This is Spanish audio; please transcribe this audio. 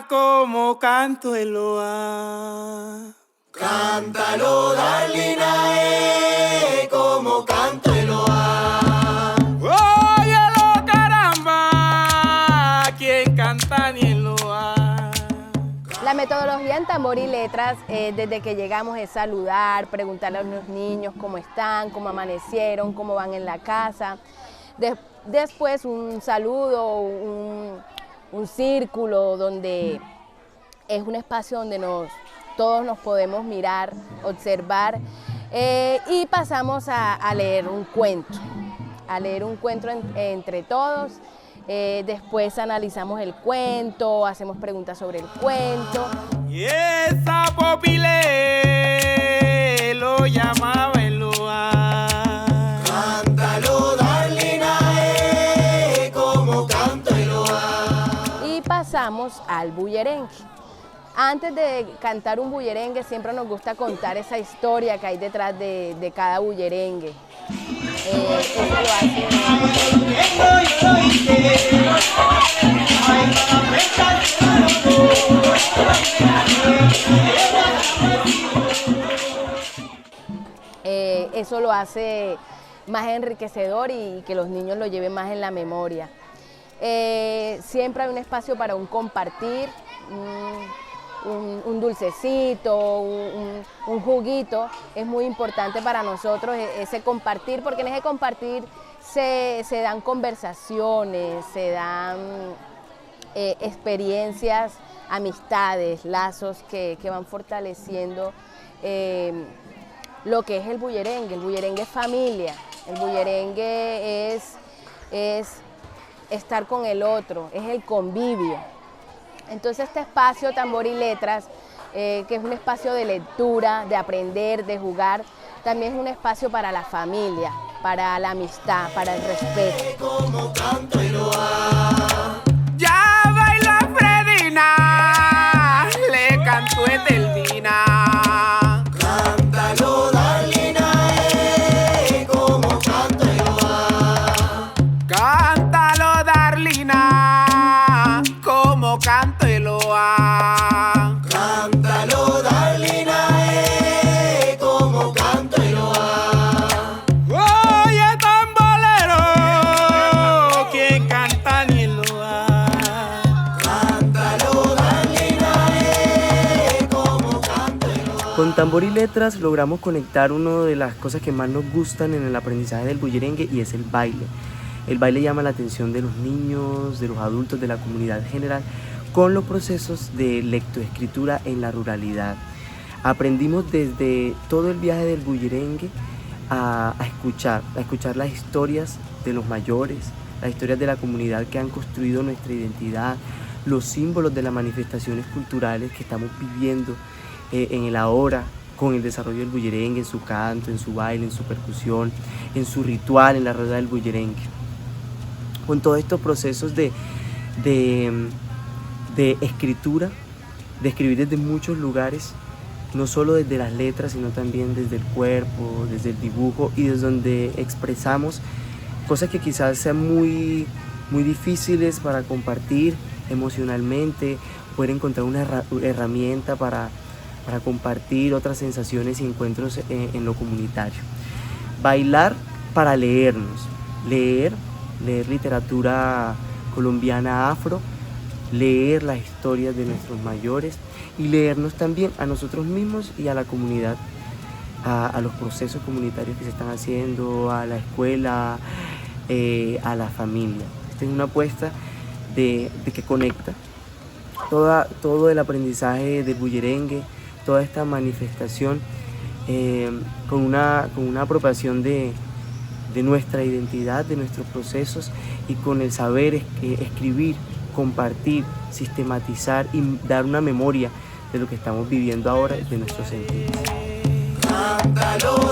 como canto el loa. Cántalo, Darlina, como canto el loa. Óyelo, caramba, quien canta ni el loa. La metodología en Tambor y Letras, desde que llegamos, es saludar, preguntarle a los niños cómo están, cómo amanecieron, cómo van en la casa. Después un saludo, un círculo donde es un espacio donde todos nos podemos mirar, observar, y pasamos a leer un cuento, entre todos. Después analizamos el cuento, hacemos preguntas sobre el cuento. Y esa popile lo llamaba el loa. Cántalo, Darlina, como canto el loa. Y pasamos al bullerengue. Antes de cantar un bullerengue siempre nos gusta contar esa historia que hay detrás de cada bullerengue. Eso lo hace. Eso lo hace más enriquecedor y que los niños lo lleven más en la memoria. Siempre hay un espacio para un compartir, un dulcecito, un juguito. Es muy importante para nosotros ese compartir, porque en ese compartir se dan conversaciones, se dan experiencias, amistades, lazos que van fortaleciendo lo que es el bullerengue. El bullerengue es familia, el bullerengue es estar con el otro, es el convivio. Entonces este espacio Tambor y Letras, que es un espacio de lectura, de aprender, de jugar, también es un espacio para la familia, para la amistad, para el respeto. Como canto el loa. Ya baila Fredina, le cantó Edelmina. Cántalo, Darlina, como canto el loa. Cántalo, Darlina, como canto el loa. Cántalo, Darlina, como canto el loa. Oye, tambolero, quien canta ni el loa. Cántalo, Darlina, como canto el loa. Con Tambor y Letras logramos conectar una de las cosas que más nos gustan en el aprendizaje del bullerengue, y es el baile. El baile llama la atención de los niños, de los adultos, de la comunidad en general, con los procesos de lectoescritura en la ruralidad. Aprendimos desde todo el viaje del bullerengue a escuchar las historias de los mayores, las historias de la comunidad que han construido nuestra identidad, los símbolos de las manifestaciones culturales que estamos viviendo en el ahora, con el desarrollo del bullerengue, en su canto, en su baile, en su percusión, en su ritual, en la rueda del bullerengue. Con todos estos procesos de escritura, de escribir desde muchos lugares, no solo desde las letras, sino también desde el cuerpo, desde el dibujo, y desde donde expresamos cosas que quizás sean muy difíciles para compartir emocionalmente, poder encontrar una herramienta para compartir otras sensaciones y encuentros en lo comunitario. Bailar para leernos, leer literatura colombiana afro, leer las historias de nuestros mayores y leernos también a nosotros mismos y a la comunidad, a los procesos comunitarios que se están haciendo, a la escuela, a la familia. Esta es una apuesta de que conecta todo el aprendizaje del bullerengue, toda esta manifestación con una apropiación de nuestra identidad, de nuestros procesos, y con el saber escribir, compartir, sistematizar y dar una memoria de lo que estamos viviendo ahora, de nuestros sentidos. Cántalo,